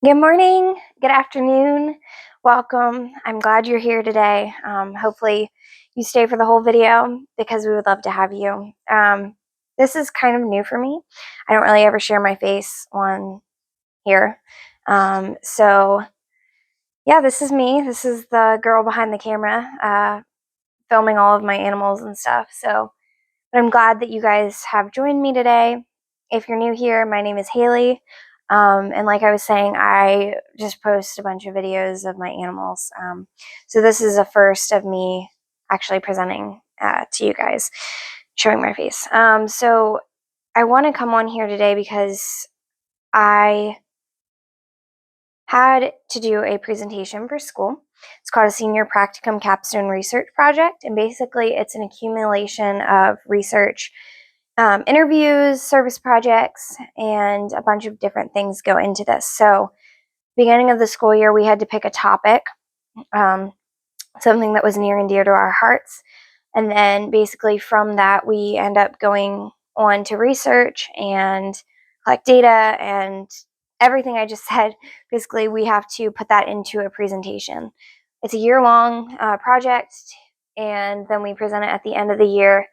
Good morning, good afternoon, welcome. I'm glad you're here today. Hopefully you stay for the whole video because we would love to have you. This is kind of new for me. I don't really ever share my face on here. So yeah, this is me. This is the girl behind the camera, filming all of my animals and stuff. But I'm glad that you guys have joined me today. If you're new here, my name is Haley. And like I was saying, I just post a bunch of videos of my animals. So this is a first of me actually presenting to you guys, showing my face. So I want to come on here today because I had to do a presentation for school. It's called a Senior Practicum Capstone Research Project, and basically it's an accumulation of research, interviews, service projects, and a bunch of different things go into this. So beginning of the school year, we had to pick a topic, something that was near and dear to our hearts. And then basically from that, we end up going on to research and collect data and everything I just said. Basically, we have to put that into a presentation. It's a year-long project, and then we present it at the end of the year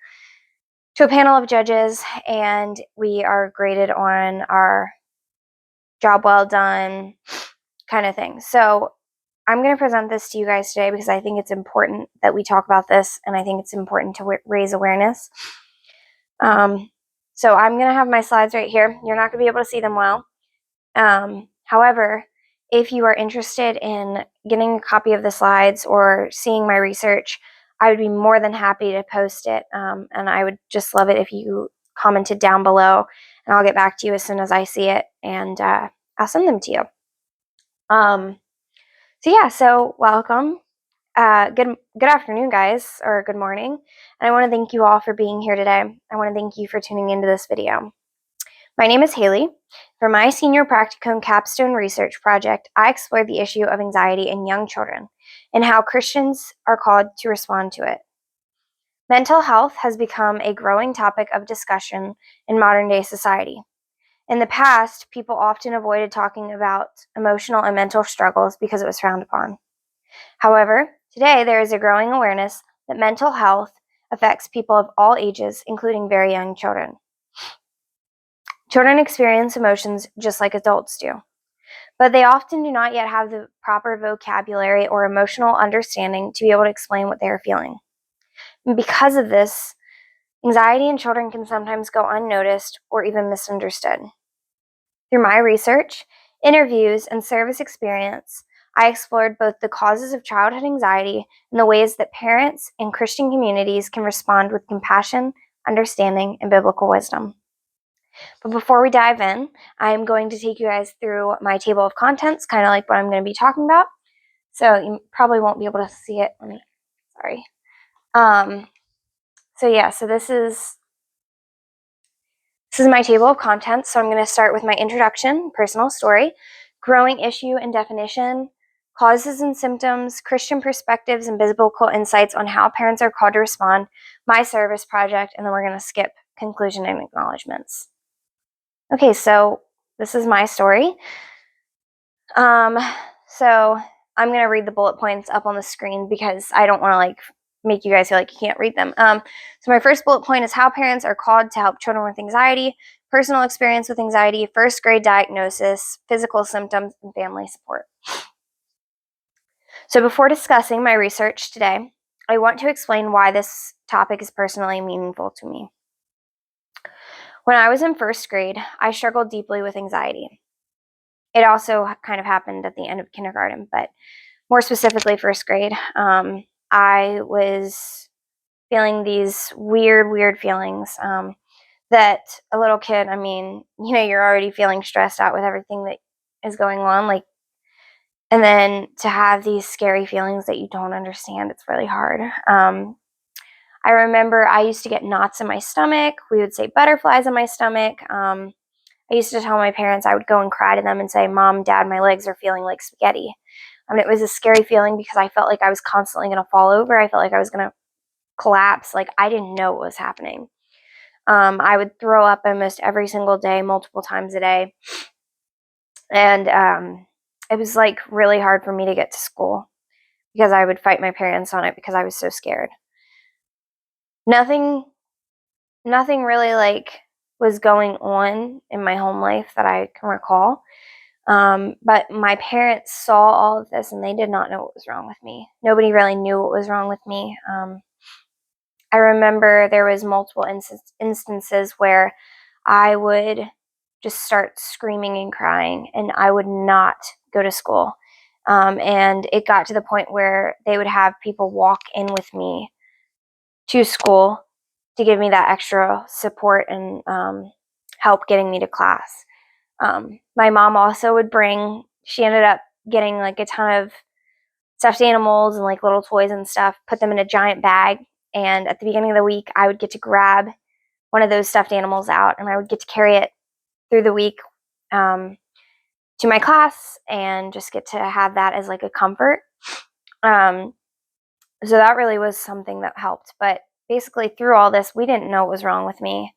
to a panel of judges, and we are graded on our job well done kind of thing. So I'm going to present this to you guys today because I think it's important that we talk about this, and I think it's important to raise awareness. So I'm going to have my slides right here. You're not going to be able to see them well. However, if you are interested in getting a copy of the slides or seeing my research, I would be more than happy to post it. And I would just love it if you commented down below, and I'll get back to you as soon as I see it, and I'll send them to you. So welcome. Good afternoon, guys, or good morning. And I want to thank you all for being here today. I want to thank you for tuning into this video. My name is Haley. For my Senior Practicum Capstone Research Project, I explored the issue of anxiety in young children and how Christians are called to respond to it. Mental health has become a growing topic of discussion in modern-day society. In the past, people often avoided talking about emotional and mental struggles because it was frowned upon. However, today there is a growing awareness that mental health affects people of all ages, including very young children. Children experience emotions just like adults do, but they often do not yet have the proper vocabulary or emotional understanding to be able to explain what they are feeling. And because of this, anxiety in children can sometimes go unnoticed or even misunderstood. Through my research, interviews, and service experience, I explored both the causes of childhood anxiety and the ways that parents and Christian communities can respond with compassion, understanding, and biblical wisdom. But before we dive in, I'm going to take you guys through my table of contents, kind of like what I'm going to be talking about. So you probably won't be able to see it. Sorry. So this is my table of contents. So I'm going to start with my introduction, personal story, growing issue and definition, causes and symptoms, Christian perspectives and biblical insights on how parents are called to respond, my service project, and then we're going to skip conclusion and acknowledgements. Okay, so this is my story. So I'm going to read the bullet points up on the screen because I don't want to make you guys feel like you can't read them. So my first bullet point is how parents are called to help children with anxiety, personal experience with anxiety, first grade diagnosis, physical symptoms, and family support. So before discussing my research today, I want to explain why this topic is personally meaningful to me. When I was in first grade, I struggled deeply with anxiety. It also kind of happened at the end of kindergarten, but more specifically first grade. I was feeling these weird feelings that a little kid, you're already feeling stressed out with everything that is going on, and then to have these scary feelings that you don't understand, it's really hard. I remember I used to get knots in my stomach. We would say butterflies in my stomach. I used to tell my parents, I would go and cry to them and say, Mom, Dad, my legs are feeling like spaghetti. It was a scary feeling because I felt like I was constantly going to fall over. I felt like I was going to collapse. I didn't know what was happening. I would throw up almost every single day, multiple times a day. And it was like really hard for me to get to school because I would fight my parents on it because I was so scared. Nothing really like was going on in my home life that I can recall. But my parents saw all of this and they did not know what was wrong with me. Nobody really knew what was wrong with me. I remember there was multiple instances where I would just start screaming and crying and I would not go to school. And it got to the point where they would have people walk in with me to school to give me that extra support and help getting me to class. My mom also would she ended up getting like a ton of stuffed animals and like little toys and stuff, put them in a giant bag. And at the beginning of the week, I would get to grab one of those stuffed animals out and I would get to carry it through the week to my class and just get to have that as like a comfort. So that really was something that helped. But basically, through all this, we didn't know what was wrong with me.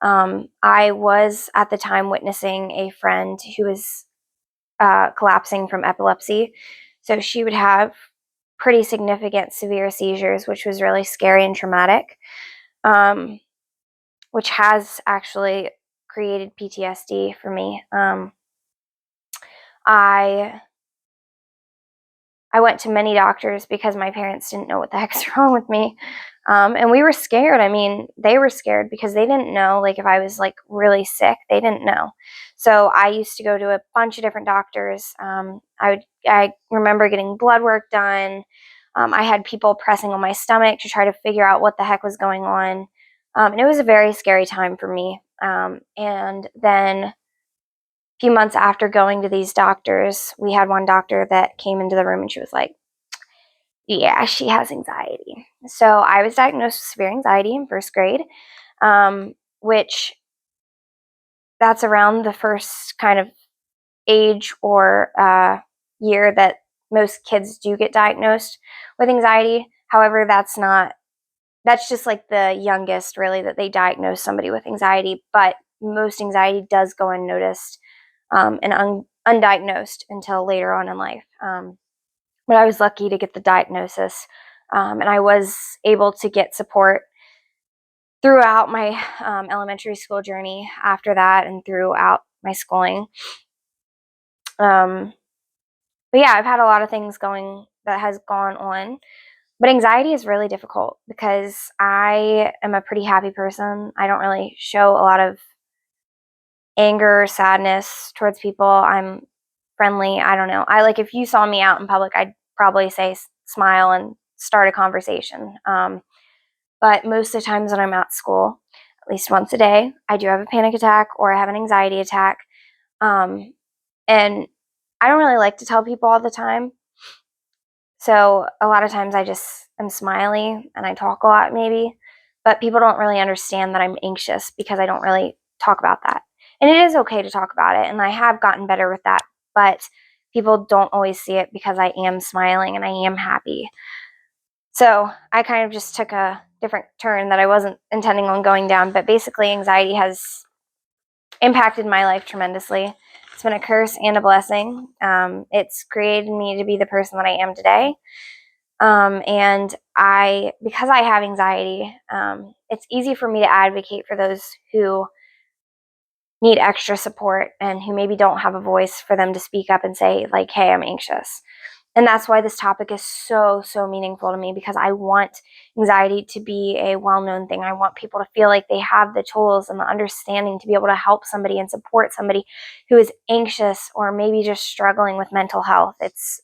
I was at the time witnessing a friend who was collapsing from epilepsy. So she would have pretty significant severe seizures, which was really scary and traumatic, which has actually created PTSD for me. I went to many doctors because my parents didn't know what the heck's wrong with me. And we were scared. I mean, they were scared because they didn't know, like, if I was, like, really sick. They didn't know. So I used to go to a bunch of different doctors. I remember getting blood work done. I had people pressing on my stomach to try to figure out what the heck was going on. And it was a very scary time for me. And then few months after going to these doctors, we had one doctor that came into the room and she was like, yeah, she has anxiety. So I was diagnosed with severe anxiety in first grade, which that's around the first kind of age or year that most kids do get diagnosed with anxiety. However, that's just like the youngest really that they diagnose somebody with anxiety, but most anxiety does go unnoticed and undiagnosed until later on in life. But I was lucky to get the diagnosis, and I was able to get support throughout my elementary school journey after that and throughout my schooling. But yeah, I've had a lot of things that has gone on. But anxiety is really difficult because I am a pretty happy person. I don't really show a lot of anger, sadness towards people. I'm friendly. I don't know. If you saw me out in public, I'd probably say smile and start a conversation. But most of the times when I'm at school, at least once a day, I do have a panic attack or I have an anxiety attack. Um, and I don't really like to tell people all the time. So a lot of times I just am smiley and I talk a lot maybe, but people don't really understand that I'm anxious because I don't really talk about that. And it is okay to talk about it, and I have gotten better with that, but people don't always see it because I am smiling and I am happy. So I kind of just took a different turn that I wasn't intending on going down, but basically anxiety has impacted my life tremendously. It's been a curse and a blessing. It's created me to be the person that I am today. And because I have anxiety, it's easy for me to advocate for those who need extra support and who maybe don't have a voice for them to speak up and say, like, hey, I'm anxious. And that's why this topic is so, so meaningful to me, because I want anxiety to be a well-known thing. I want people to feel like they have the tools and the understanding to be able to help somebody and support somebody who is anxious or maybe just struggling with mental health. It's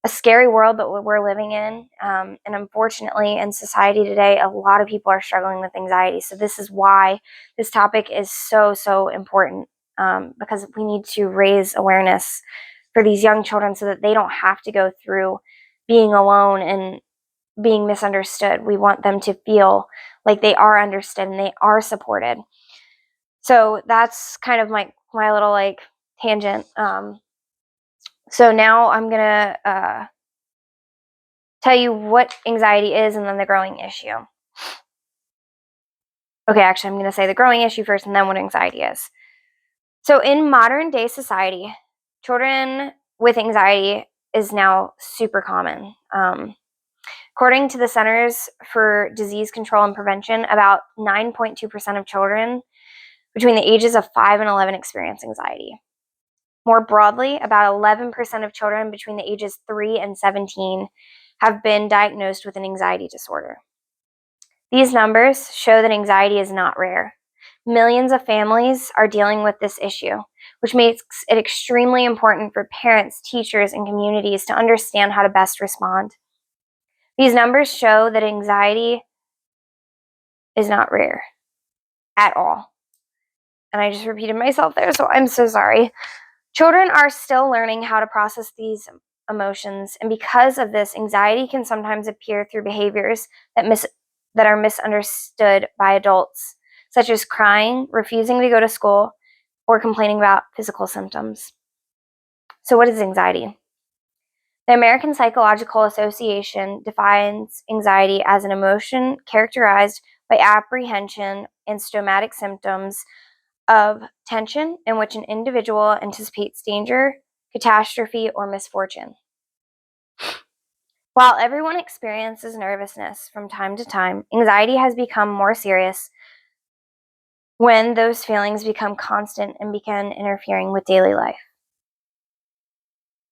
a scary world that we're living in. And unfortunately, in society today, a lot of people are struggling with anxiety. So this is why this topic is so, so important, because we need to raise awareness for these young children so that they don't have to go through being alone and being misunderstood. We want them to feel like they are understood and they are supported. So that's kind of my little like tangent. So now I'm gonna tell you what anxiety is and then the growing issue. Okay, actually, I'm going to say the growing issue first and then what anxiety is. So in modern day society, children with anxiety is now super common. According to the Centers for Disease Control and Prevention, about 9.2% of children between the ages of 5 and 11 experience anxiety. More broadly, about 11% of children between the ages 3 and 17 have been diagnosed with an anxiety disorder. These numbers show that anxiety is not rare. Millions of families are dealing with this issue, which makes it extremely important for parents, teachers, and communities to understand how to best respond. These numbers show that anxiety is not rare at all. And I just repeated myself there, so I'm so sorry. Children are still learning how to process these emotions, and because of this, anxiety can sometimes appear through behaviors that are misunderstood by adults, such as crying, refusing to go to school, or complaining about physical symptoms. So what is anxiety? The American Psychological Association defines anxiety as an emotion characterized by apprehension and somatic symptoms of tension in which an individual anticipates danger, catastrophe, or misfortune. While everyone experiences nervousness from time to time, anxiety has become more serious when those feelings become constant and begin interfering with daily life.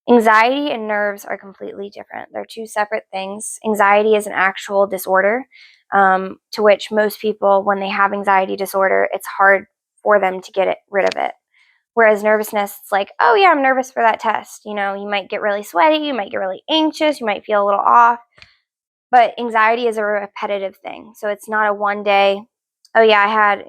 Anxiety and nerves are completely different. They're two separate things. Anxiety is an actual disorder, to which most people, when they have anxiety disorder, it's hard for them to get rid of it. Whereas nervousness, it's like, oh yeah, I'm nervous for that test. You know, you might get really sweaty, you might get really anxious, you might feel a little off. But anxiety is a repetitive thing. So it's not a one day, oh yeah, I had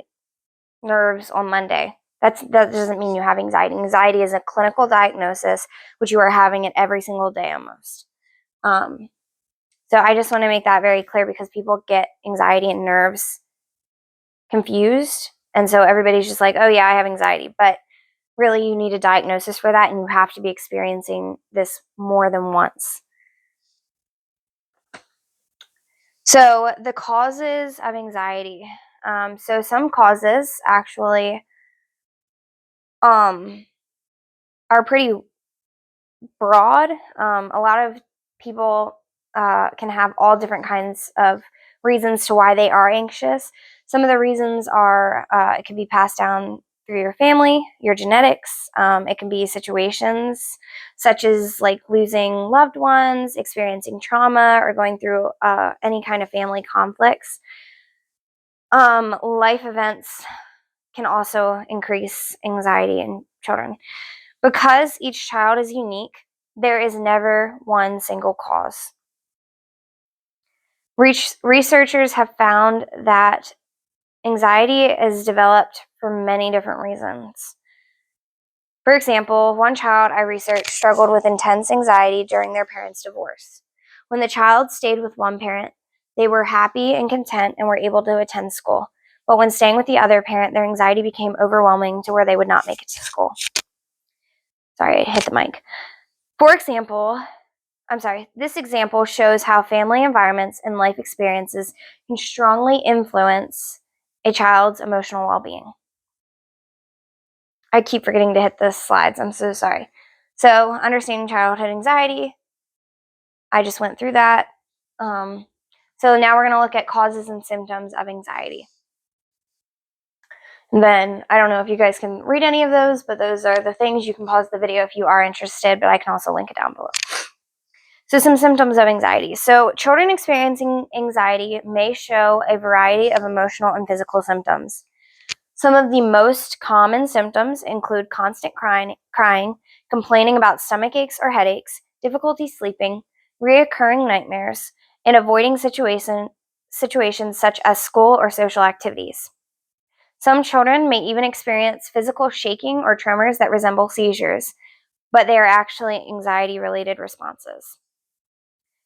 nerves on Monday. That doesn't mean you have anxiety. Anxiety is a clinical diagnosis, which you are having it every single day almost. So I just want to make that very clear because people get anxiety and nerves confused. And so everybody's just like, oh yeah, I have anxiety. But really, you need a diagnosis for that, and you have to be experiencing this more than once. So the causes of anxiety. So some causes actually are pretty broad. A lot of people can have all different kinds of reasons to why they are anxious. Some of the reasons are it can be passed down through your family, your genetics. It can be situations such as like losing loved ones, experiencing trauma, or going through any kind of family conflicts. Life events can also increase anxiety in children. Because each child is unique, there is never one single cause. Researchers have found that anxiety is developed for many different reasons. For example, one child I researched struggled with intense anxiety during their parents' divorce. When the child stayed with one parent, they were happy and content and were able to attend school. But when staying with the other parent, their anxiety became overwhelming to where they would not make it to school. Sorry, I hit the mic. This example shows how family environments and life experiences can strongly influence a child's emotional well-being. I keep forgetting to hit the slides. I'm so sorry. So, understanding childhood anxiety. I just went through that. So now we're going to look at causes and symptoms of anxiety. And then, I don't know if you guys can read any of those, but those are the things. You can pause the video if you are interested, but I can also link it down below. So some symptoms of anxiety. So children experiencing anxiety may show a variety of emotional and physical symptoms. Some of the most common symptoms include constant crying, complaining about stomach aches or headaches, difficulty sleeping, reoccurring nightmares, and avoiding situations such as school or social activities. Some children may even experience physical shaking or tremors that resemble seizures, but they are actually anxiety-related responses.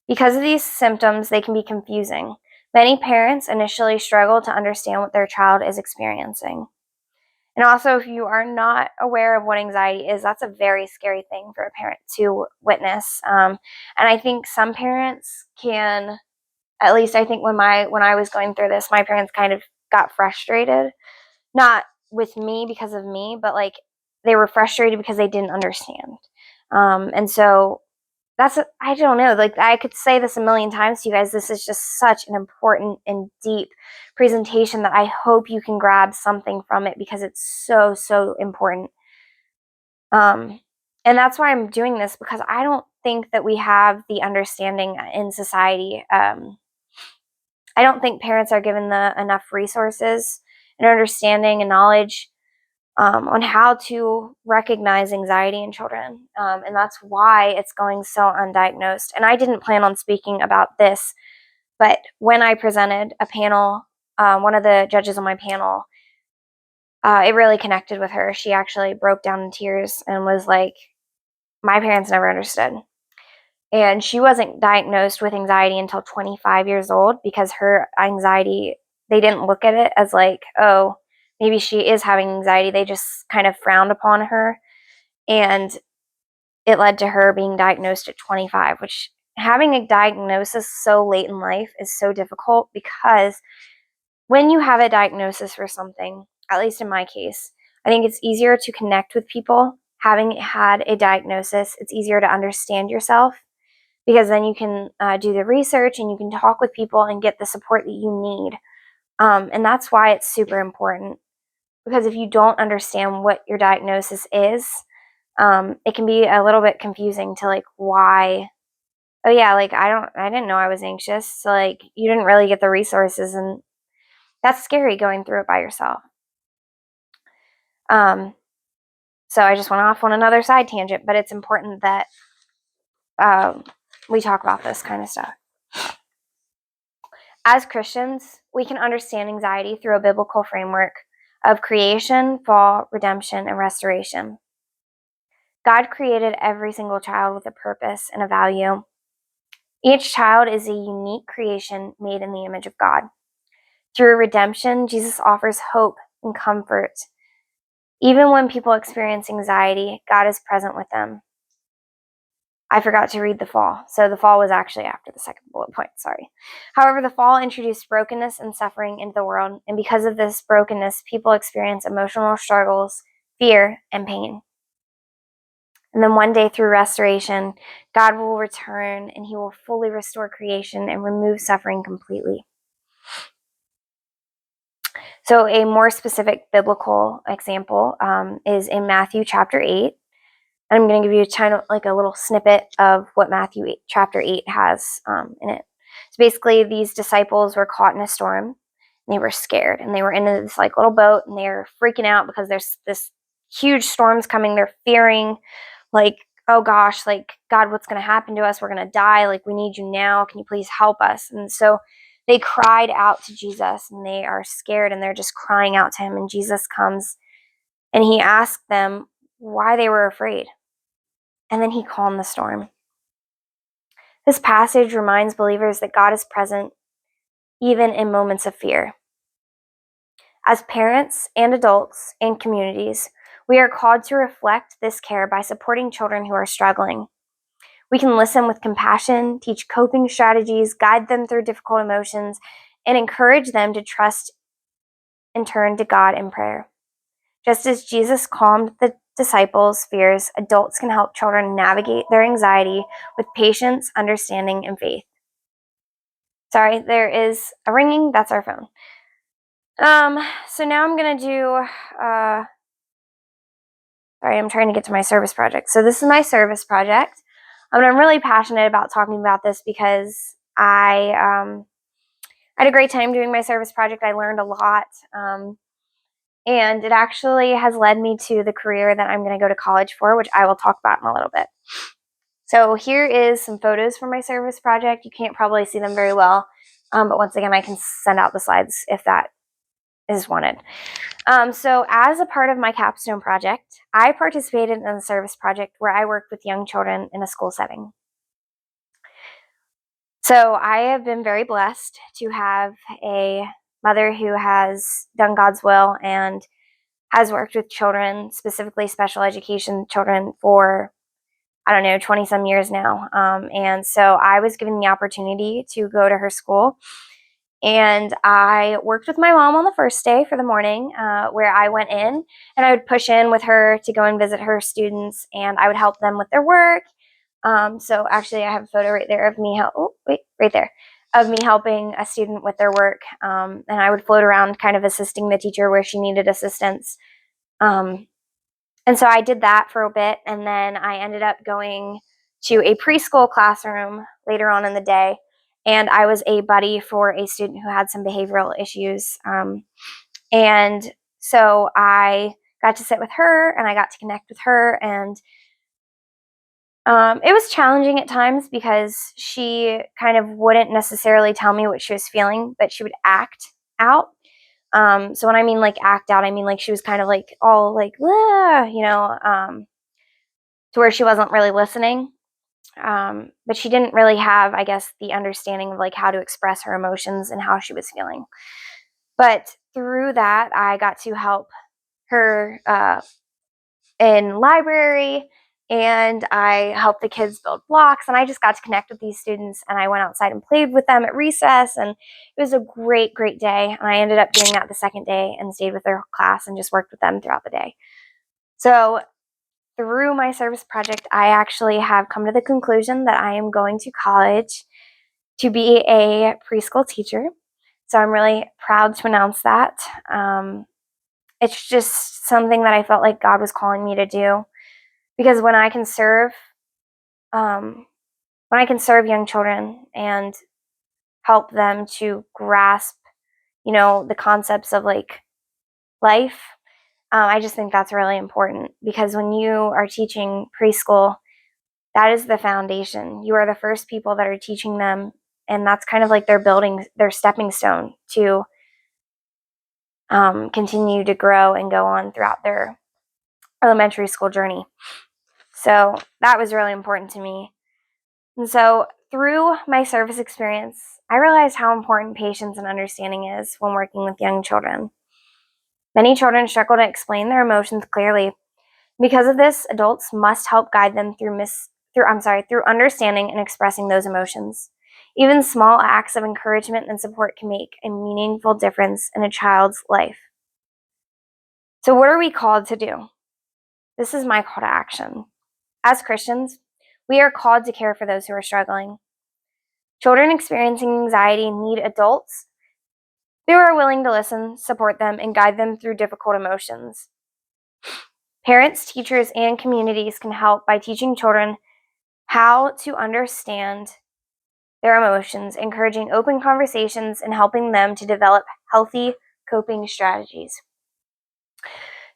Because of these symptoms, they can be confusing. Many parents initially struggle to understand what their child is experiencing. And also, if you are not aware of what anxiety is, that's a very scary thing for a parent to witness. And I think some parents can, at least I think when I was going through this, my parents kind of got frustrated. Not with me because of me, but like they were frustrated because they didn't understand. And so I don't know, like I could say this a million times to you guys. This is just such an important and deep presentation that I hope you can grab something from it because it's so, so important. And that's why I'm doing this, because I don't think that we have the understanding in society. I don't think parents are given enough resources and understanding and knowledge on how to recognize anxiety in children. And that's why it's going so undiagnosed. And I didn't plan on speaking about this, but when I presented a panel, one of the judges on my panel, it really connected with her. She actually broke down in tears and was like, my parents never understood. And she wasn't diagnosed with anxiety until 25 years old because her anxiety, they didn't look at it as like, oh, maybe she is having anxiety. They just kind of frowned upon her. And it led to her being diagnosed at 25, which having a diagnosis so late in life is so difficult, because when you have a diagnosis for something, at least in my case, I think it's easier to connect with people. Having had a diagnosis, it's easier to understand yourself, because then you can do the research and you can talk with people and get the support that you need. And that's why it's super important, because if you don't understand what your diagnosis is, it can be a little bit confusing to like, why, oh yeah, like I didn't know I was anxious. So like you didn't really get the resources, and that's scary going through it by yourself. So I just went off on another side tangent, but it's important that we talk about this kind of stuff. As Christians, we can understand anxiety through a biblical framework of creation, fall, redemption, and restoration. God created every single child with a purpose and a value. Each child is a unique creation made in the image of God. Through redemption, Jesus offers hope and comfort. Even when people experience anxiety, God is present with them. I forgot to read the fall. So the fall was actually after the second bullet point, sorry. However, the fall introduced brokenness and suffering into the world, and because of this brokenness, people experience emotional struggles, fear, and pain. And then one day through restoration, God will return and he will fully restore creation and remove suffering completely. So a more specific biblical example is in Matthew chapter 8. I'm going to give you a little snippet of what Matthew 8, chapter 8 has in it. So basically, these disciples were caught in a storm, and they were scared, and they were in this like little boat, and they were freaking out because there's this huge storm's coming. They're fearing, like, oh gosh, like, God, what's going to happen to us? We're going to die. Like, we need you now. Can you please help us? And so they cried out to Jesus, and they are scared, and they're just crying out to him. And Jesus comes, and he asked them why they were afraid. And then he calmed the storm. This passage reminds believers that God is present even in moments of fear. As parents and adults and communities, we are called to reflect this care by supporting children who are struggling. We can listen with compassion, teach coping strategies, guide them through difficult emotions, and encourage them to trust and turn to God in prayer. Just as Jesus calmed the disciples' fears, adults can help children navigate their anxiety with patience, understanding, and faith. Sorry, there is a ringing. That's our phone. So now I'm going to do, sorry, I'm trying to get to my service project. So this is my service project. I'm really passionate about talking about this because I had a great time doing my service project. I learned a lot. And it actually has led me to the career that I'm going to go to college for, which I will talk about in a little bit. So here is some photos from my service project. You can't probably see them very well, but once again, I can send out the slides if that is wanted. So as a part of my capstone project, I participated in a service project where I worked with young children in a school setting. So I have been very blessed to have a mother who has done God's will and has worked with children, specifically special education children, for, 20 some years now. And so I was given the opportunity to go to her school And I worked with my mom on the first day for the morning, where I went in and I would push in with her to go and visit her students, and I would help them with their work. So actually, I have a photo right there of me. Right there, of me helping a student with their work, and I would float around, kind of assisting the teacher where she needed assistance. And so I did that for a bit, and then I ended up going to a preschool classroom later on in the day, and I was a buddy for a student who had some behavioral issues. And so I got to sit with her, and I got to connect with her, and it was challenging at times because she kind of wouldn't necessarily tell me what she was feeling, but she would act out. So when I mean like act out, I mean like she was kind of like all like, "Ah," to where she wasn't really listening. But she didn't really have, I guess, the understanding of like how to express her emotions and how she was feeling. But through that, I got to help her in library, and I helped the kids build blocks, and I just got to connect with these students, and I went outside and played with them at recess, and it was a great, great day. And I ended up doing that the second day and stayed with their class and just worked with them throughout the day. So through my service project, I actually have come to the conclusion that I am going to college to be a preschool teacher. So I'm really proud to announce that. It's just something that I felt like God was calling me to do, because um, when I can serve young children and help them to grasp, the concepts of like life, I just think that's really important, because when you are teaching preschool, that is the foundation. You are the first people that are teaching them, and that's kind of like their stepping stone to continue to grow and go on throughout their elementary school journey. So that was really important to me. And so through my service experience, I realized how important patience and understanding is when working with young children. Many children struggle to explain their emotions clearly. Because of this, adults must help guide them through understanding and expressing those emotions. Even small acts of encouragement and support can make a meaningful difference in a child's life. So what are we called to do? This is my call to action. As Christians, we are called to care for those who are struggling. Children experiencing anxiety need adults who are willing to listen, support them, and guide them through difficult emotions. Parents, teachers, and communities can help by teaching children how to understand their emotions, encouraging open conversations, and helping them to develop healthy coping strategies.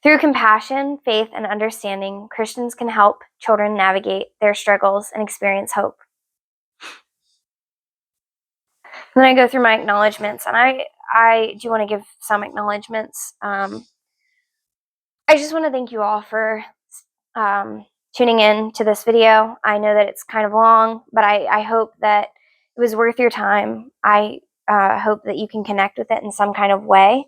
Through compassion, faith, and understanding, Christians can help children navigate their struggles and experience hope. And then I go through my acknowledgments, and I do want to give some acknowledgments. I just want to thank you all for tuning in to this video. I know that it's kind of long, but I hope that it was worth your time. I hope that you can connect with it in some kind of way.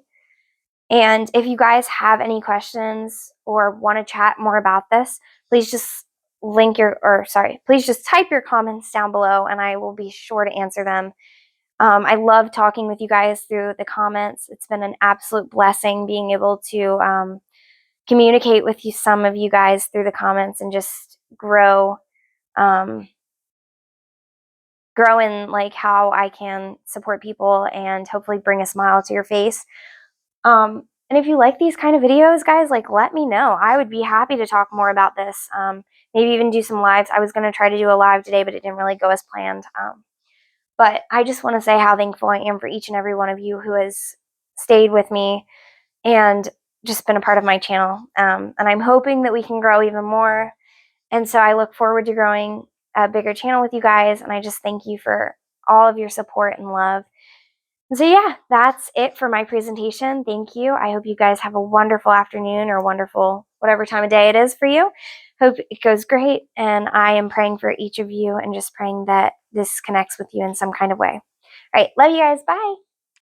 And if you guys have any questions or want to chat more about this, please just please just type your comments down below, and I will be sure to answer them. I love talking with you guys through the comments. It's been an absolute blessing being able to communicate with some of you guys through the comments and just grow in like how I can support people and hopefully bring a smile to your face. And if you like these kind of videos, guys, like let me know. I would be happy to talk more about this. Maybe even do some lives. I was going to try to do a live today, but it didn't really go as planned. But I just want to say how thankful I am for each and every one of you who has stayed with me and just been a part of my channel. And I'm hoping that we can grow even more. And so I look forward to growing a bigger channel with you guys. And I just thank you for all of your support and love. So yeah, that's it for my presentation. Thank you. I hope you guys have a wonderful afternoon or wonderful whatever time of day it is for you. Hope it goes great. And I am praying for each of you and just praying that this connects with you in some kind of way. All right. Love you guys. Bye.